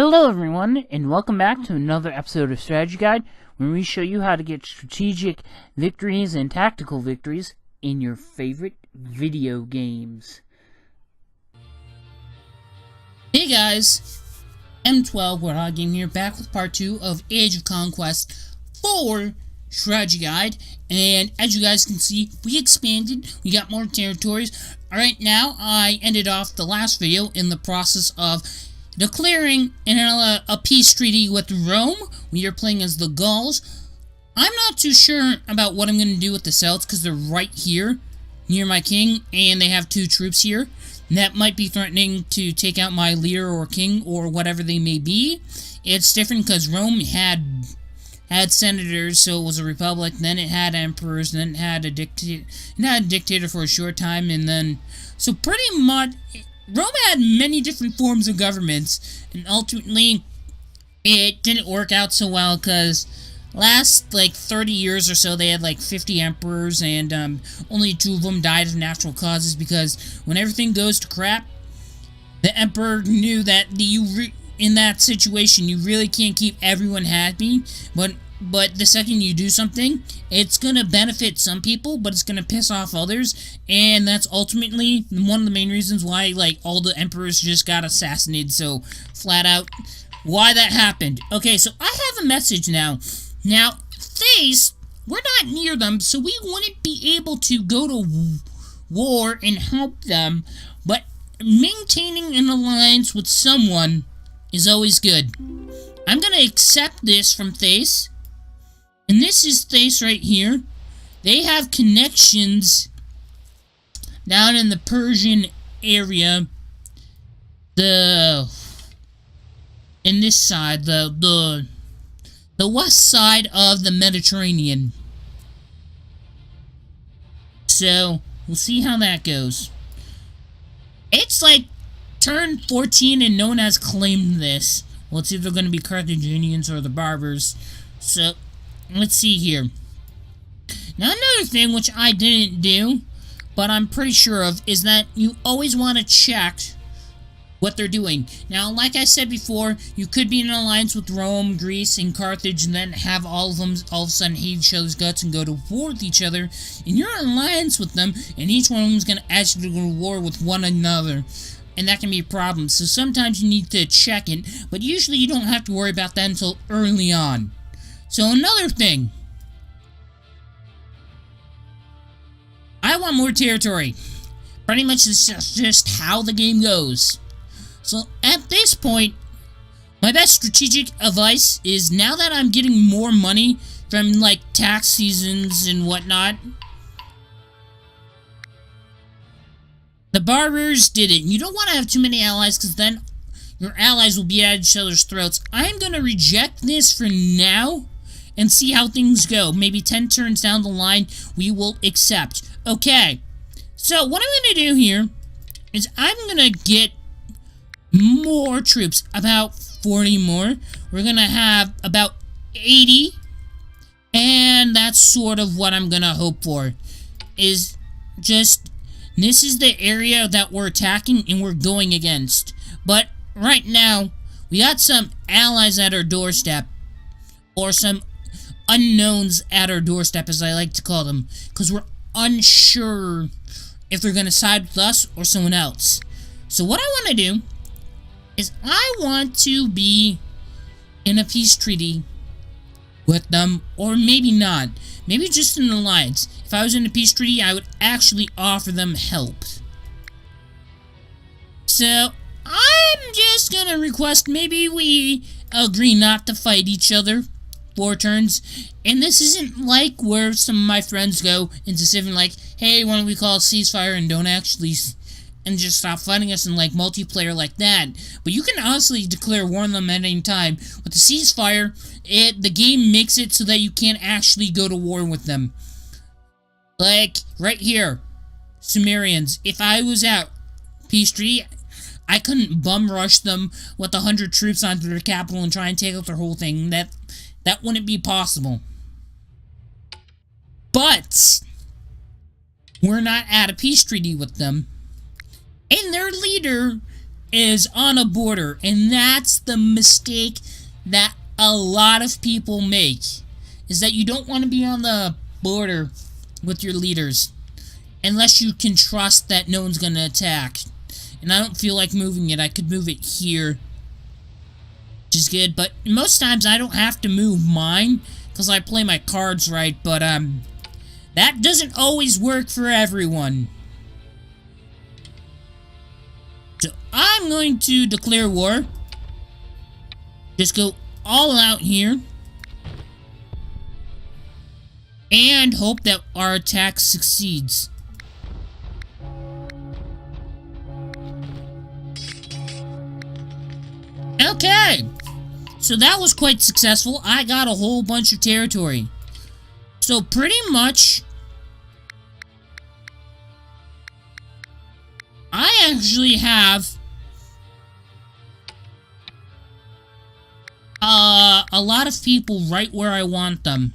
Hello everyone, and welcome back to another episode of Strategy Guide, where we show you how to get strategic victories and tactical victories in your favorite video games. Hey guys, M12 Warthog Game here, back with part 2 of Age of Conquest 4 Strategy Guide, and as you guys can see, we expanded, we got more territories. Alright, now I ended off the last video in the process of declaring a peace treaty with Rome. We are playing as the Gauls. I'm not too sure about what I'm going to do with the Celts because they're right here near my king and they have 2 troops here. And that might be threatening to take out my leader or king or whatever they may be. It's different because Rome had senators, so it was a republic, then it had emperors, then it had a dictator for a short time, and then so pretty much Rome had many different forms of governments, and ultimately, it didn't work out so well, because last, 30 years or so, they had, 50 emperors, and only 2 of them died of natural causes, because when everything goes to crap, the emperor knew that in that situation, you really can't keep everyone happy, but the second you do something, it's gonna benefit some people, but it's gonna piss off others, and that's ultimately one of the main reasons why, all the emperors just got assassinated, so, flat out, why that happened. Okay, so I have a message now. Now, Thais, we're not near them, so we wouldn't be able to go to war and help them, but maintaining an alliance with someone is always good. I'm gonna accept this from Thais. And this is Thais right here. They have connections down in the Persian area. In this side, the west side of the Mediterranean. So, we'll see how that goes. It's turn 14 and no one has claimed this. Well, it's either going to be Carthaginians or the Barbars. So, let's see here. Now, another thing which I didn't do, but I'm pretty sure of, is that you always want to check what they're doing. Now, like I said before, you could be in an alliance with Rome, Greece, and Carthage, and then have all of them all of a sudden hate each other's guts and go to war with each other, and you're in an alliance with them, and each one of them is going to ask you to go to war with one another. And that can be a problem. So sometimes you need to check it, but usually you don't have to worry about that until early on. So another thing. I want more territory. Pretty much it's just how the game goes. So at this point, my best strategic advice is now that I'm getting more money from tax seasons and whatnot, the Barbers did it. You don't want to have too many allies because then your allies will be at each other's throats. I'm going to reject this for now and see how things go. Maybe 10 turns down the line, we will accept. Okay, so what I'm going to do here is I'm going to get more troops, about 40 more. We're going to have about 80, and that's sort of what I'm going to hope for, is just this is the area that we're attacking and we're going against. But right now, we got some allies at our doorstep. Or some unknowns at our doorstep, as I like to call them. Because we're unsure if they're going to side with us or someone else. So what I want to do is I want to be in a peace treaty with them. Or maybe not. Maybe just an alliance. If I was in a peace treaty, I would actually offer them help. So, I'm just gonna request maybe we agree not to fight each other 4 turns. And this isn't like where some of my friends go into Civ and hey, why don't we call a ceasefire and don't actually and just stop fighting us in multiplayer like that. But you can honestly declare war on them at any time. With the ceasefire, the game makes it so that you can't actually go to war with them. Right here, Sumerians. If I was out peace treaty, I couldn't bum rush them with 100 troops onto their capital and try and take out their whole thing. That wouldn't be possible. But we're not at a peace treaty with them. And their leader is on a border, and that's the mistake that a lot of people make, is that you don't want to be on the border with your leaders unless you can trust that no one's gonna attack. And I don't feel like moving it. I could move it here, which is good, but most times I don't have to move mine because I play my cards right, but that doesn't always work for everyone. So I'm going to declare war. Just go all out here. And hope that our attack succeeds. Okay! So that was quite successful. I got a whole bunch of territory. So pretty much, I actually have a lot of people right where I want them.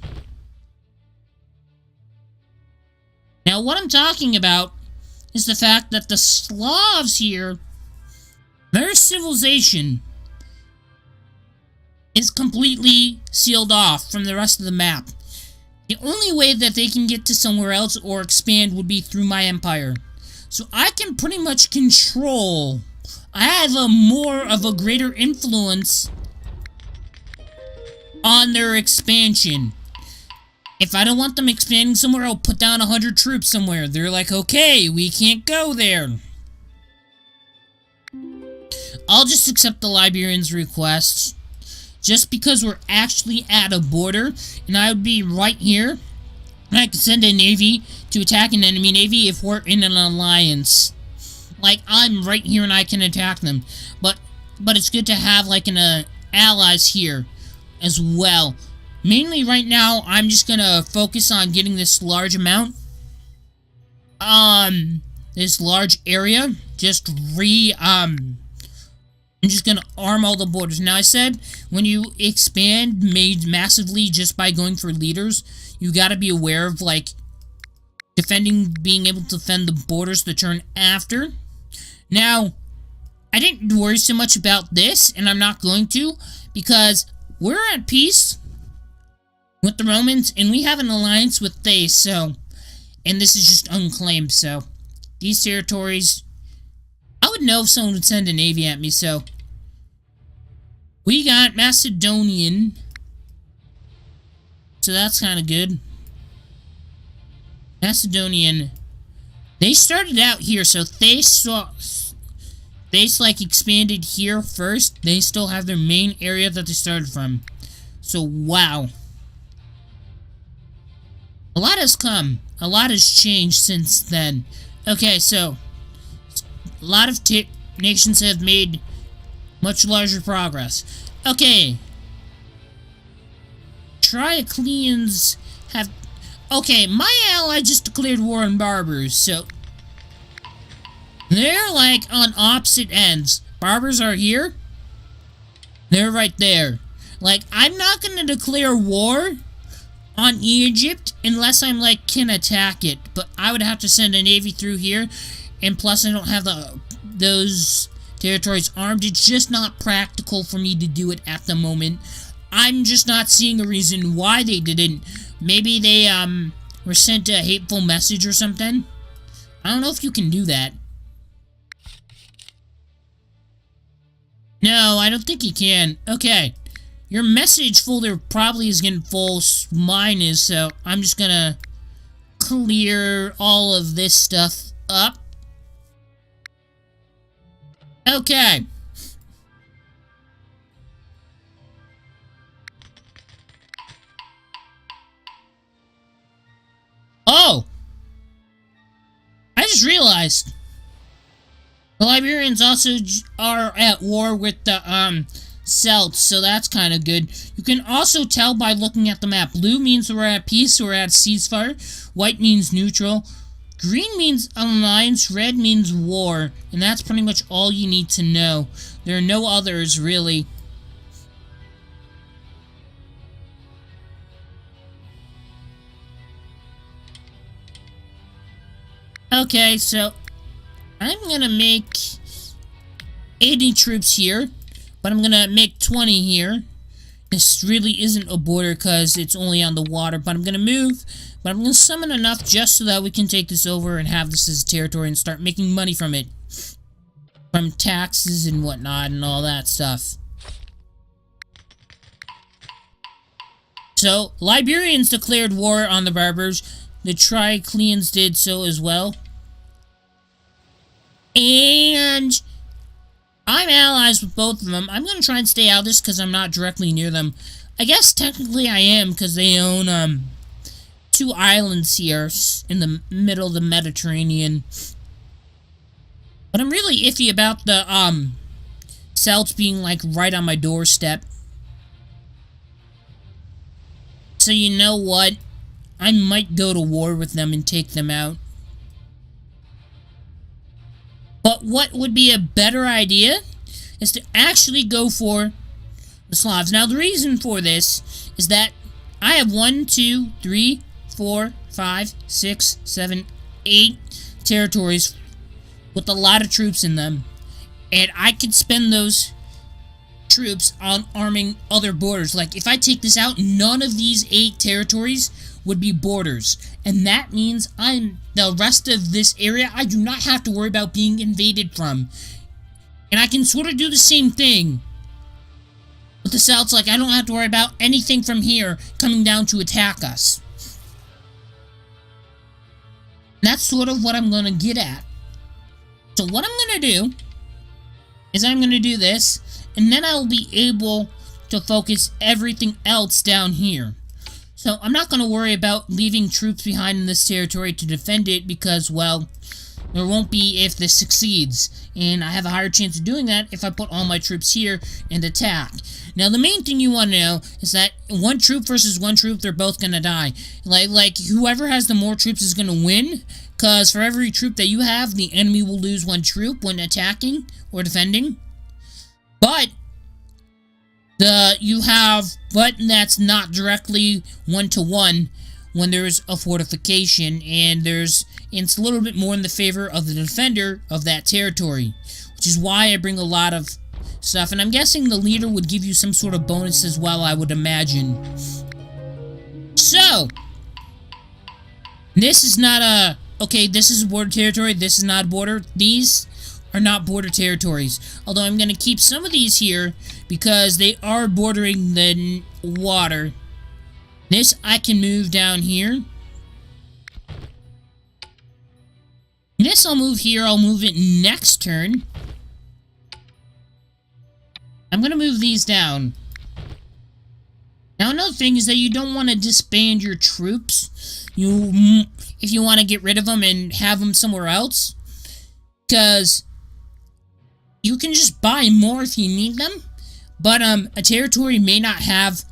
Now, what I'm talking about is the fact that the Slavs here, their civilization is completely sealed off from the rest of the map. The only way that they can get to somewhere else or expand would be through my empire. So I can pretty much control. I have a more of a greater influence on their expansion. If I don't want them expanding somewhere, I'll put down 100 troops somewhere. They're like, okay, we can't go there. I'll just accept the Liberians' request. Just because we're actually at a border, and I would be right here. And I could send a navy to attack an enemy navy if we're in an alliance. Like, I'm right here and I can attack them. But it's good to have, like, an allies here as well. Mainly right now, I'm just gonna focus on getting this large amount. This large area. I'm just gonna arm all the borders. Now, I said, when you expand made massively just by going for leaders, you gotta be aware of, like, being able to defend the borders the turn after. Now, I didn't worry so much about this, and I'm not going to, because we're at peace with the Romans, and we have an alliance with Thrace, so, and this is just unclaimed, so, these territories, I would know if someone would send a navy at me, so, we got Macedonian, so that's kind of good. Macedonian, they started out here, so Thrace like expanded here first. They still have their main area that they started from. So wow. A lot has come. A lot has changed since then. Okay, so a lot of nations have made much larger progress. Okay. Triocleans have... Okay, my ally just declared war on Barbers, so... They're, like, on opposite ends. Barbers are here. They're right there. Like, I'm not gonna declare war on Egypt unless I'm, like, can attack it. But I would have to send a navy through here. And plus, I don't have those territories armed. It's just not practical for me to do it at the moment. I'm just not seeing a reason why they didn't. Maybe they, were sent a hateful message or something. I don't know if you can do that. No, I don't think you can. Okay. Your message folder probably is getting full. Mine is, so I'm just gonna clear all of this stuff up. Okay. Oh! I just realized. The Liberians also are at war with the, Celts, so that's kind of good. You can also tell by looking at the map. Blue means we're at peace, we're at ceasefire. White means neutral. Green means alliance. Red means war. And that's pretty much all you need to know. There are no others, really. Okay, so I'm gonna make 80 troops here, but I'm gonna make 20 here. This really isn't a border because it's only on the water, but I'm gonna move. But I'm gonna summon enough just so that we can take this over and have this as a territory and start making money from it. From taxes and whatnot and all that stuff. So, Liberians declared war on the Berbers. The Tricleans did so as well. And I'm allies with both of them. I'm going to try and stay out of this because I'm not directly near them. I guess technically I am because they own 2 islands here in the middle of the Mediterranean. But I'm really iffy about the Celts being like right on my doorstep. So you know what? I might go to war with them and take them out. But what would be a better idea is to actually go for the Slavs. Now the reason for this is that I have 1, 2, 3, 4, 5, 6, 7, 8 territories with a lot of troops in them. And I could spend those troops on arming other borders. Like, if I take this out, none of these 8 territories would be borders. And that means the rest of this area, I do not have to worry about being invaded from. And I can sort of do the same thing with the Celts. Like, I don't have to worry about anything from here coming down to attack us. That's sort of what I'm going to get at. So what I'm going to do is I'm going to do this, and then I'll be able to focus everything else down here. So I'm not going to worry about leaving troops behind in this territory to defend it because, well, there won't be if this succeeds. And I have a higher chance of doing that if I put all my troops here and attack. Now, the main thing you want to know is that 1 troop versus 1 troop, they're both going to die. Like, whoever has the more troops is going to win. Because for every troop that you have, the enemy will lose 1 troop when attacking or defending. But that's not directly 1-to-1 when there's a fortification, and it's a little bit more in the favor of the defender of that territory, which is why I bring a lot of stuff. And I'm guessing the leader would give you some sort of bonus as well, I would imagine. So, this is not a... Okay, this is a border territory, this is not a border. These are not border territories. Although I'm going to keep some of these here because they are bordering the water. This I can move down here. This I'll move here, I'll move it next turn. I'm going to move these down. Now another thing is that you don't want to disband your troops. If you want to get rid of them and have them somewhere else. Because you can just buy more if you need them. But a territory may not have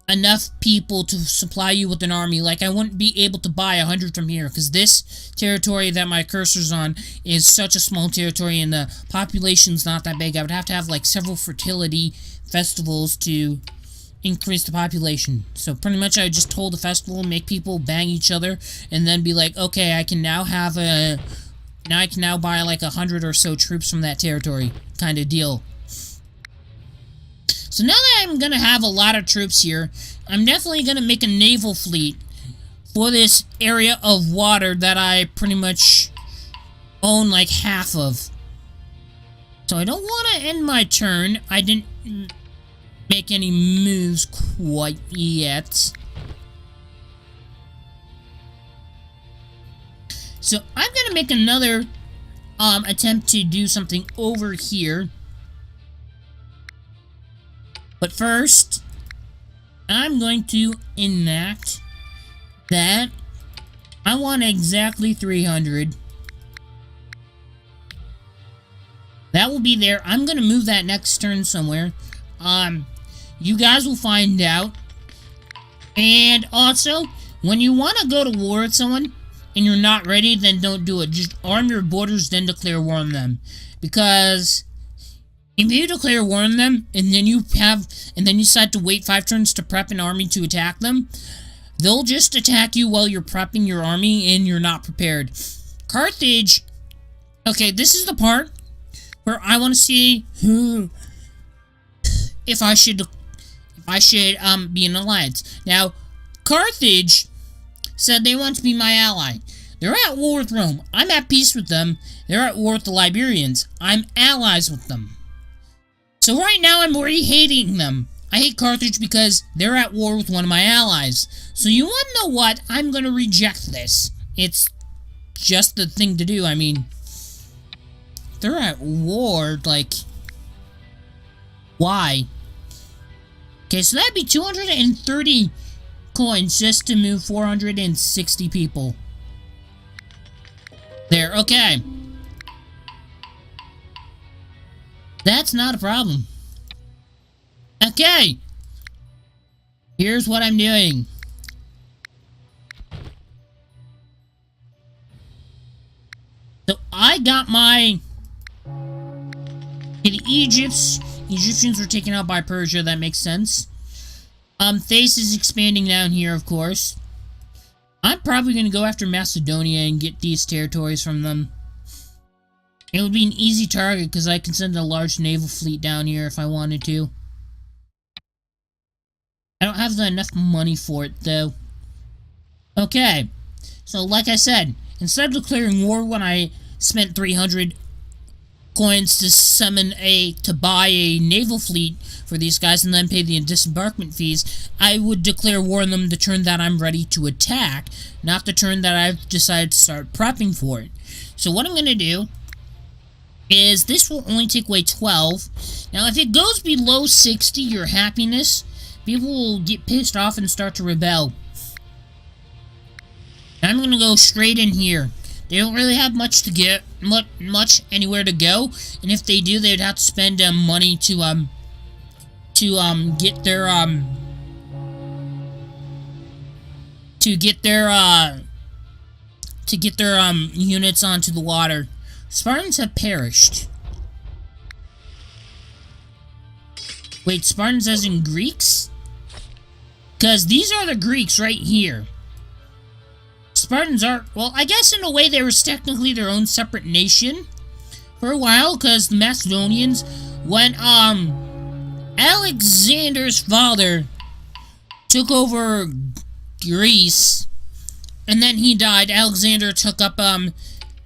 enough people to supply you with an army. Like, I wouldn't be able to buy 100 from here. Because this territory that my cursor's on is such a small territory and the population's not that big. I would have to have like several fertility festivals to increase the population. So pretty much I would just hold a festival, make people bang each other, and then be like, okay, I can now buy like 100 or so troops from that territory, kind of deal. So now that I'm gonna have a lot of troops here, I'm definitely gonna make a naval fleet for this area of water that I pretty much own like half of. So I don't want to end my turn. I didn't make any moves quite yet. So I'm gonna make another attempt to do something over here. But first, I'm going to enact that I want exactly 300. That will be there. I'm gonna move that next turn somewhere. You guys will find out. And also, when you want to go to war with someone and you're not ready, then don't do it. Just arm your borders, then declare war on them. Because if you declare war on them and then you decide to wait 5 turns to prep an army to attack them, they'll just attack you while you're prepping your army and you're not prepared. Carthage. Okay, this is the part where I want to see who, if I should be in alliance. Now, Carthage said they want to be my ally. They're at war with Rome. I'm at peace with them. They're at war with the Liberians. I'm allies with them. So right now I'm already hating them. I hate Carthage because they're at war with one of my allies. So you want to know what? I'm going to reject this. It's just the thing to do. I mean, they're at war, like, why? Okay, so that'd be 230 coins just to move 460 people. There, okay. That's not a problem. Okay. Here's what I'm doing. So I got my... The Egyptians were taken out by Persia, that makes sense. Thais is expanding down here, of course. I'm probably going to go after Macedonia and get these territories from them. It would be an easy target because I can send a large naval fleet down here if I wanted to. I don't have enough money for it, though. Okay. So, like I said, instead of declaring war when I spent 300 coins to buy a naval fleet for these guys and then pay the disembarkment fees, I would declare war on them the turn that I'm ready to attack, not the turn that I've decided to start prepping for it. So what I'm going to do is this will only take away 12. Now if it goes below 60, your happiness, people will get pissed off and start to rebel. I'm going to go straight in here. They don't really have much to get, much anywhere to go, and if they do, they'd have to spend money to get their units onto the water. Spartans have perished. Wait, Spartans as in Greeks? Because these are the Greeks right here. Spartans are, well, I guess in a way they were technically their own separate nation for a while, because the Macedonians, when Alexander's father took over Greece, and then he died, Alexander took up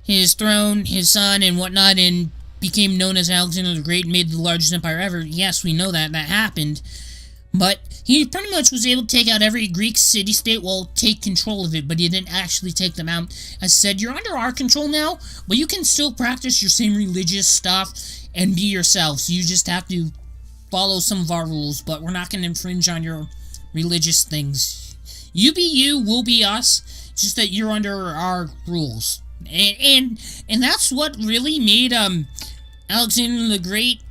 his throne, his son, and whatnot, and became known as Alexander the Great, and made the largest empire ever. Yes, we know that happened. But he pretty much was able to take out every Greek city-state, well, take control of it, but he didn't actually take them out. As I said, you're under our control now, but you can still practice your same religious stuff and be yourselves. You just have to follow some of our rules, but we're not going to infringe on your religious things. You be you, we'll be us, just that you're under our rules. And that's what really made Alexander the Great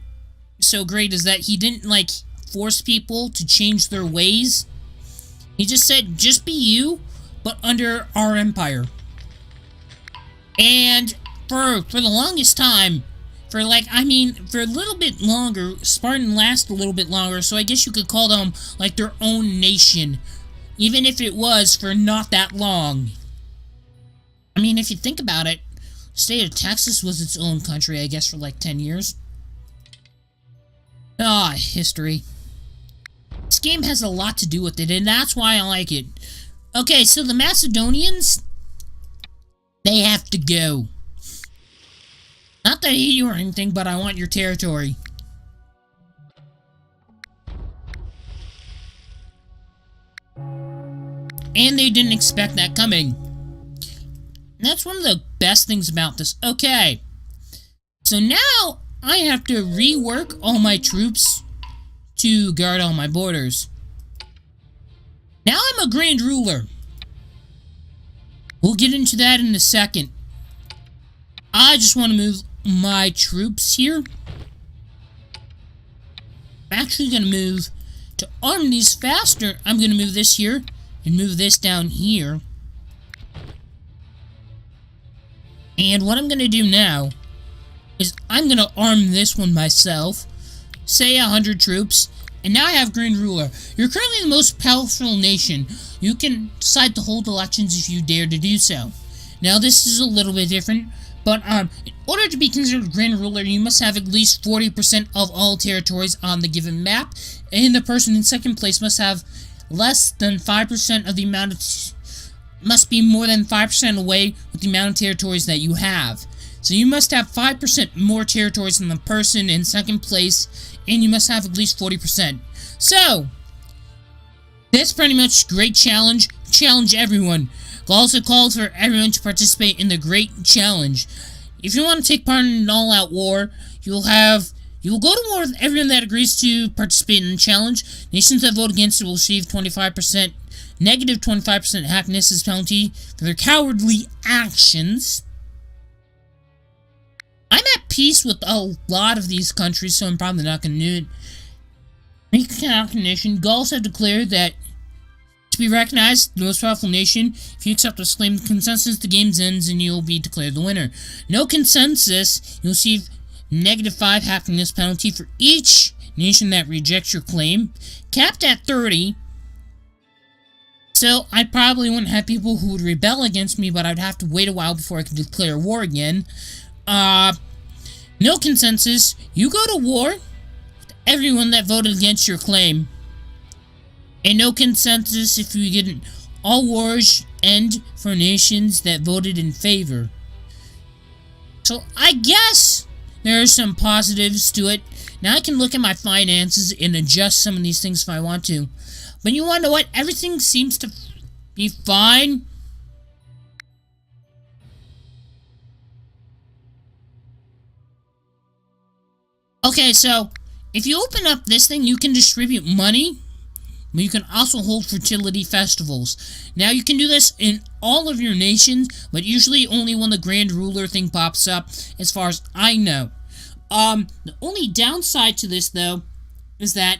so great, is that he didn't, like, force people to change their ways. He just said, just be you, but under our empire. And for the longest time, for a little bit longer, Spartan lasted a little bit longer, so I guess you could call them like their own nation, even if it was for not that long. I mean, if you think about it, the state of Texas was its own country, I guess, for like 10 years. Ah, history. This game has a lot to do with it, and that's why I like it. Okay, so the Macedonians, they have to go. Not that I hate you or anything, but I want your territory. And they didn't expect that coming. That's one of the best things about this. Okay, so now I have to rework all my troops to guard all my borders. Now I'm a grand ruler. We'll get into that in a second. I just want to move my troops here. I'm actually going to move to arm these faster. I'm going to move this here and move this down here. And what I'm going to do now is I'm going to arm this one myself. Say 100 troops, and now I have Grand Ruler. You're currently the most powerful nation. You can decide to hold elections if you dare to do so. Now this is a little bit different, But in order to be considered Grand Ruler, you must have at least 40% of all territories on the given map, and the person in second place must have less than 5% of the amount of... must be more than 5% away with the amount of territories that you have. So you must have 5% more territories than the person in second place, and you must have at least 40%. So, this pretty much great challenge. Challenge everyone. It also calls for everyone to participate in the great challenge. If you want to take part in an all-out war, you will go to war with everyone that agrees to participate in the challenge. Nations that vote against it will receive 25%, negative 25% happiness as penalty for their cowardly actions. I'm at peace with a lot of these countries, so I'm probably not going to do it. Reconnect nation. Gauls have declared that to be recognized, the most powerful nation. If you accept this claim consensus, the game ends and you'll be declared the winner. No consensus, you'll receive negative 5 happiness penalty for each nation that rejects your claim, capped at 30. So I probably wouldn't have people who would rebel against me, but I'd have to wait a while before I could declare war again. No consensus, you go to war with everyone that voted against your claim. And no consensus if you get all wars end for nations that voted in favor. So I guess there are some positives to it. Now I can look at my finances and adjust some of these things if I want to. But you want to know what? Everything seems to be fine. Okay, so if you open up this thing, you can distribute money. But you can also hold fertility festivals. Now, you can do this in all of your nations, but usually only when the Grand Ruler thing pops up, as far as I know. The only downside to this, though, is that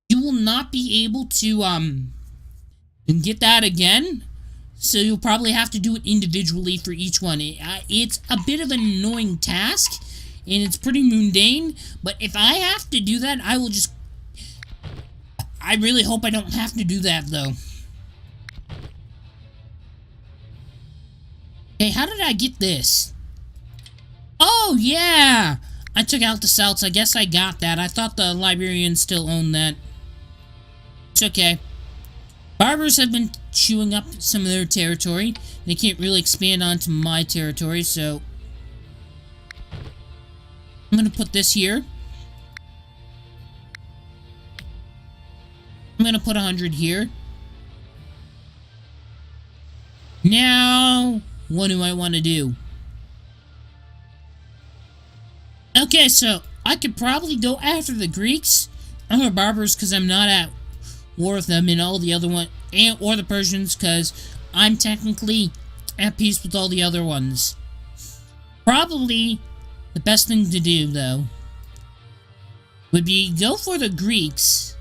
you will not be able to, get that again. So you'll probably have to do it individually for each one. It's a bit of an annoying task, and it's pretty mundane, but if I have to do that, I will just... I really hope I don't have to do that, though. Hey, how did I get this? Oh, yeah! I took out the Celts. I guess I got that. I thought the Liberians still owned that. It's okay. Barbers have been chewing up some of their territory. They can't really expand onto my territory, so... I'm gonna put this here. I'm gonna put 100 here. Now, what do I want to do? Okay, so I could probably go after the Greeks or the Barbers because I'm not at war with them, and all the other one, or the Persians because I'm technically at peace with all the other ones. Probably the best thing to do, though, would be go for the Greeks,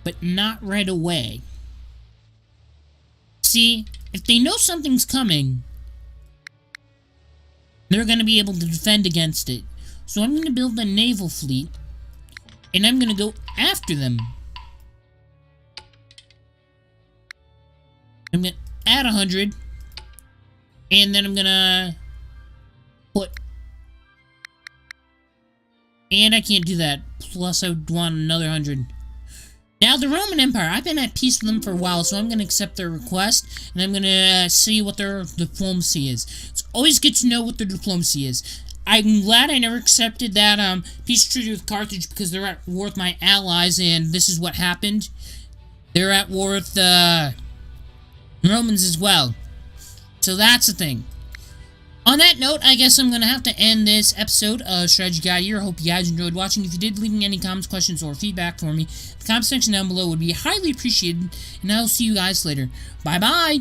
but not right away. See, if they know something's coming, they're going to be able to defend against it. So I'm going to build a naval fleet, and I'm going to go after them. I'm going to add 100, and then I'm going to put... And I can't do that, plus I would want another 100. Now, the Roman Empire, I've been at peace with them for a while, so I'm going to accept their request, and I'm going to see what their diplomacy is. It's always good to know what their diplomacy is. I'm glad I never accepted that peace treaty with Carthage because they're at war with my allies, and this is what happened. They're at war with the Romans as well. So that's the thing. On that note, I guess I'm going to have to end this episode of Strategy Guide here. I hope you guys enjoyed watching. If you did, leaving any comments, questions, or feedback for me, the comment section down below would be highly appreciated, and I'll see you guys later. Bye-bye!